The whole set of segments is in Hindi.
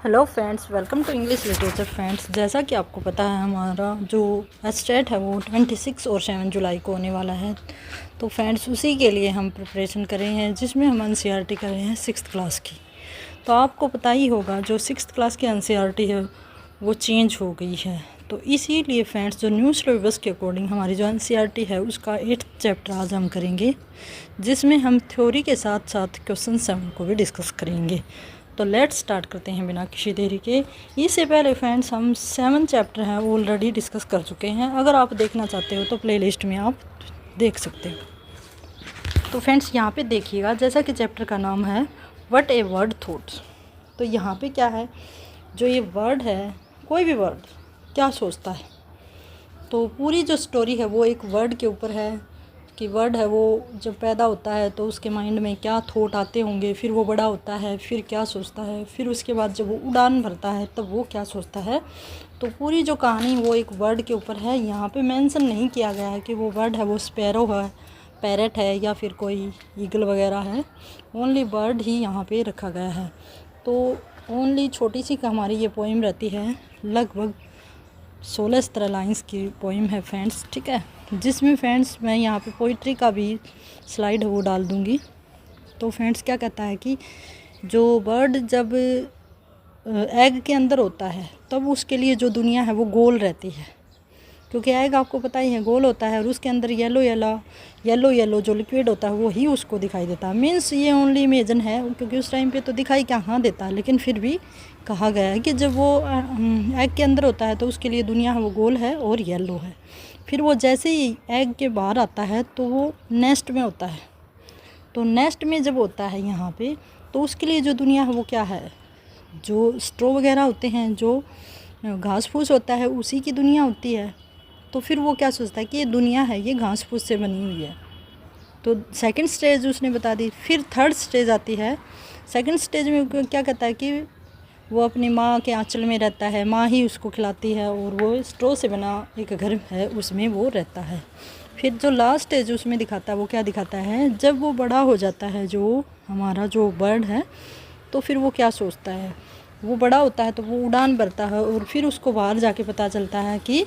Hello friends, welcome to English literature friends. जैसा कि आपको पता है, हमारा जो एस्टेट है वो 26 और 7 जुलाई को होने वाला है। तो फ्रेंड्स, उसी के लिए हम प्रिपरेशन कर रहे हैं, जिसमें हम एनसीईआरटी कर रहे हैं 6th क्लास की। तो आपको पता ही होगा, जो 6th क्लास की एनसीईआरटी है वो चेंज हो गई है। तो इसीलिए फ्रेंड्स, जो न्यू सिलेबस के अकॉर्डिंग हमारी जो एनसीईआरटी है उसका 8th चैप्टर आज हम करेंगे, जिसमें हम थ्योरी के साथ साथ क्वेश्चन 7 को भी डिस्कस करेंगे। तो लेट्स स्टार्ट करते हैं बिना किसी देरी के। इससे पहले फ्रेंड्स, हम 7 चैप्टर हैं ऑलरेडी डिस्कस कर चुके हैं। अगर आप देखना चाहते हो तो प्लेलिस्ट में आप देख सकते हो। तो फ्रेंड्स, यहाँ पे देखिएगा, जैसा कि चैप्टर का नाम है व्हाट ए वर्ड थॉट्स। तो यहाँ पे क्या है, जो ये वर्ड है, कोई भी वर्ड क्या सोचता है। तो पूरी जो स्टोरी है वो एक वर्ड के ऊपर है कि वर्ड है वो जब पैदा होता है तो उसके माइंड में क्या थॉट आते होंगे, फिर वो बड़ा होता है, फिर क्या सोचता है, फिर उसके बाद जब वो उड़ान भरता है तब वो क्या सोचता है। तो पूरी जो कहानी वो एक वर्ड के ऊपर है। यहाँ पे मेंशन नहीं किया गया है कि वो वर्ड है वो स्पैरो है, पैरेट है या फिर कोई ईगल वगैरह है। ओनली बर्ड ही यहाँ पे रखा गया है। तो ओनली छोटी सी हमारी ये पोइम रहती है, लगभग 16 लाइंस की पोइम है फ्रेंड्स, ठीक है। जिसमें फ्रेंड्स मैं यहाँ पे पोइट्री का भी स्लाइड वो डाल दूँगी। तो फ्रेंड्स, क्या कहता है कि जो बर्ड जब एग के अंदर होता है तब उसके लिए जो दुनिया है वो गोल रहती है, क्योंकि एग आपको पता ही है गोल होता है और उसके अंदर येलो येलो जो लिक्विड होता है वो ही उसको दिखाई देता है। मीन्स ये ओनली इमेजन है, क्योंकि उस टाइम पे तो दिखाई कहाँ देता है, लेकिन फिर भी कहा गया है कि जब वो एग के अंदर होता है तो उसके लिए दुनिया है वो गोल है और येलो है। फिर वो जैसे ही एग के बाहर आता है तो वो नेस्ट में होता है। तो नेस्ट में जब होता है यहाँ पे, तो उसके लिए जो दुनिया है वो क्या है, जो स्ट्रॉ वगैरह होते हैं, जो घास फूस होता है, उसी की दुनिया होती है। तो फिर वो क्या सोचता है कि ये दुनिया है ये घास फूस से बनी हुई है। तो सेकंड स्टेज उसने बता दी। फिर थर्ड स्टेज आती है। सेकंड स्टेज में क्या कहता है कि वो अपनी माँ के आंचल में रहता है, माँ ही उसको खिलाती है और वो स्ट्रॉ से बना एक घर है उसमें वो रहता है। फिर जो लास्ट स्टेज उसमें दिखाता है वो क्या दिखाता है, जब वो बड़ा हो जाता है जो हमारा जो बर्ड है, तो फिर वो क्या सोचता है, वो बड़ा होता है तो वो उड़ान भरता है और फिर उसको बाहर जाके पता चलता है कि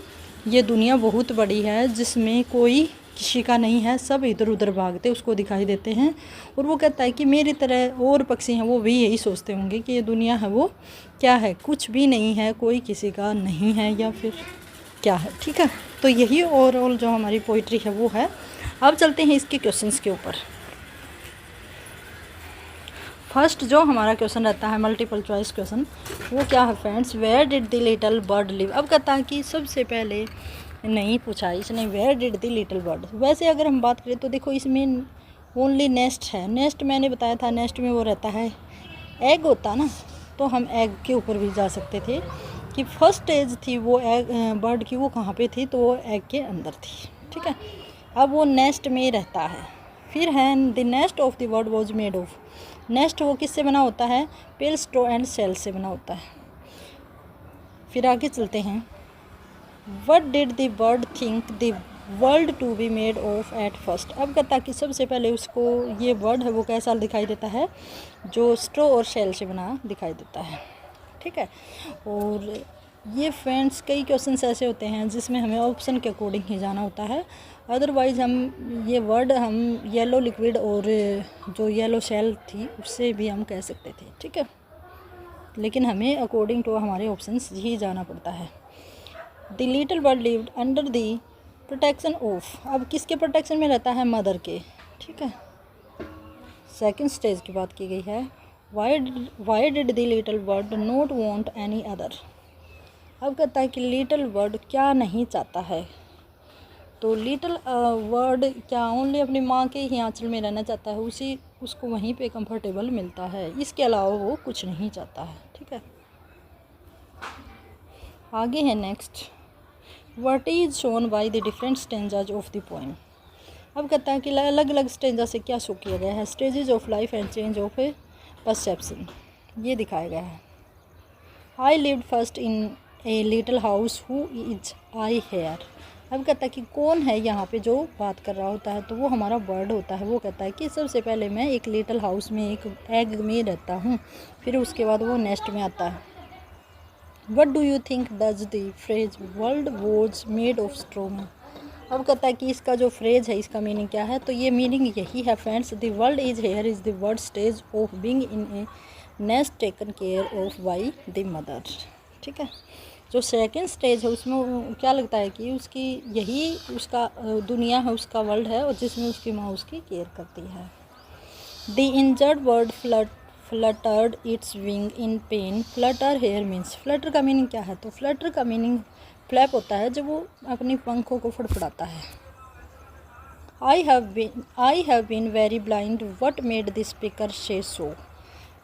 ये दुनिया बहुत बड़ी है, जिसमें कोई किसी का नहीं है, सब इधर उधर भागते उसको दिखाई देते हैं। और वो कहता है कि मेरी तरह और पक्षी हैं वो भी यही सोचते होंगे कि ये दुनिया है वो क्या है, कुछ भी नहीं है, कोई किसी का नहीं है या फिर क्या है, ठीक है। तो यही ओवरऑल जो हमारी पोइट्री है वो है। अब चलते हैं इसके क्वेश्चंस के ऊपर। फर्स्ट जो हमारा क्वेश्चन रहता है मल्टीपल चॉइस क्वेश्चन, वो क्या है friends, where did the little bird live. अब कहता है कि सबसे पहले नहीं पूछा इसने where did the little bird. वैसे अगर हम बात करें तो देखो इसमें ओनली नेस्ट है। नेस्ट मैंने बताया था, नेस्ट में वो रहता है, एग होता ना, तो हम एग के ऊपर भी जा सकते थे कि फर्स्ट स्टेज थी वो एग बर्ड की, वो कहाँ पे थी, तो वो एग के अंदर थी, ठीक है। अब वो नेस्ट में रहता है। फिर है the nest of the bird was made of. Nest वो किससे बना होता है, पेल स्ट्रॉ एंड सेल से बना होता है। फिर आगे चलते हैं, what did the bird think the world to be made of at first. अब कहता कि सबसे पहले उसको ये बर्ड है वो कैसा दिखाई देता है, जो स्ट्रॉ और सेल से बना दिखाई देता है, ठीक है। और ये फ्रेंड्स कई क्वेश्चंस ऐसे होते हैं जिसमें हमें ऑप्शन के अकॉर्डिंग ही जाना होता है। अदरवाइज़ हम ये वर्ड हम येलो लिक्विड और जो येलो शेल थी उससे भी हम कह सकते थे, ठीक है, लेकिन हमें अकॉर्डिंग टू हमारे ऑप्शंस ही जाना पड़ता है। The little bird lived under the protection of. अब किसके प्रोटेक्शन में रहता है, मदर के, ठीक है। सेकेंड स्टेज की बात की गई है, why did the little bird not want any other. अब कहता है कि लिटिल बर्ड क्या नहीं चाहता है, तो लिटिल बर्ड क्या ओनली अपनी माँ के ही आंचल में रहना चाहता है, उसको वहीं पे कंफर्टेबल मिलता है, इसके अलावा वो कुछ नहीं चाहता है, ठीक है। आगे है next, what is shown by the different stanzas of the poem. अब कहता है कि अलग अलग स्टेंजा से क्या शो किया गया है, stages of life and change of perception, ये दिखाया गया है। I lived first in a little house who is I here. अब कहता है कि कौन है यहाँ पे जो बात कर रहा होता है, तो वो हमारा बर्ड होता है। वो कहता है कि सबसे पहले मैं एक लिटिल हाउस में एक एग में रहता हूँ, फिर उसके बाद वो नेस्ट में आता है, what do you think does the phrase world was made of straw में। अब कहता है कि इसका जो फ्रेज है इसका मीनिंग क्या है, तो ये मीनिंग यही है friends, the world is here is the word stage of being in A nest taken care of by the mother. ठीक है, जो सेकंड स्टेज है उसमें क्या लगता है कि उसकी यही उसका दुनिया है, उसका वर्ल्ड है, और जिसमें उसकी माँ उसकी केयर करती है। The injured bird fluttered its wing in pain. Flutter here means, flutter का मीनिंग क्या है, तो फ्लटर का मीनिंग फ्लैप होता है जब वो अपनी पंखों को फड़फड़ाता है। I have been very blind what made this speaker say so.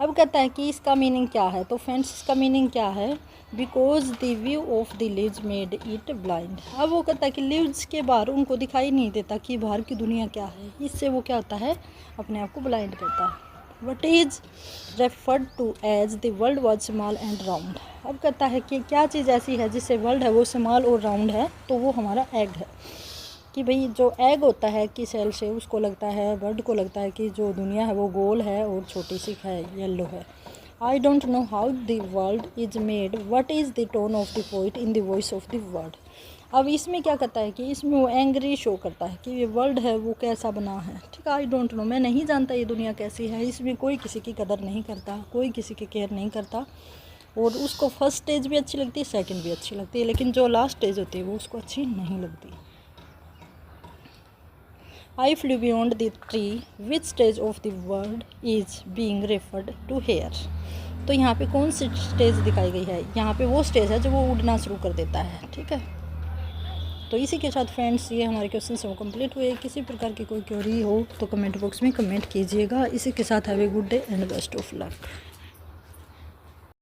अब कहता है कि इसका मीनिंग क्या है, तो फ्रेंड्स इसका मीनिंग क्या है, because the view of the leaves made it blind. अब वो कहता है कि लीव्स के बाहर उनको दिखाई नहीं देता कि बाहर की दुनिया क्या है, इससे वो क्या होता है, अपने आप को ब्लाइंड करता है। What is referred to as the world was small and round. अब कहता है कि क्या चीज़ ऐसी है जिससे वर्ल्ड है वो स्मॉल और राउंड है, तो वो हमारा एग है। कि भाई जो एग होता है कि सेल से, उसको लगता है, बर्ड को लगता है कि जो दुनिया है वो गोल है और छोटी सी है, येलो है। I don't know how the world is made, what is the tone of the poet in the voice of the word. अब इसमें क्या करता है कि इसमें वो एंग्री शो करता है कि ये वर्ल्ड है वो कैसा बना है। ठीक है, आई डोंट नो, मैं नहीं जानता ये दुनिया कैसी है, इसमें कोई किसी की कदर नहीं करता, कोई किसी की केयर नहीं करता, और उसको फर्स्ट स्टेज भी अच्छी लगती है, सेकंड भी अच्छी लगती है, लेकिन जो लास्ट स्टेज होती है वो उसको अच्छी नहीं लगती। I flew beyond the tree. Which stage of the world is being referred to here? तो यहाँ पे कौन सी स्टेज दिखाई गई है, यहाँ पे वो स्टेज है जब वो उड़ना शुरू कर देता है। ठीक है, तो इसी के साथ फ्रेंड्स ये हमारे क्वेश्चन सब कंप्लीट हुए। किसी प्रकार की कोई क्वेरी हो तो कमेंट बॉक्स में कमेंट कीजिएगा। इसी के साथ have a good day and best of luck.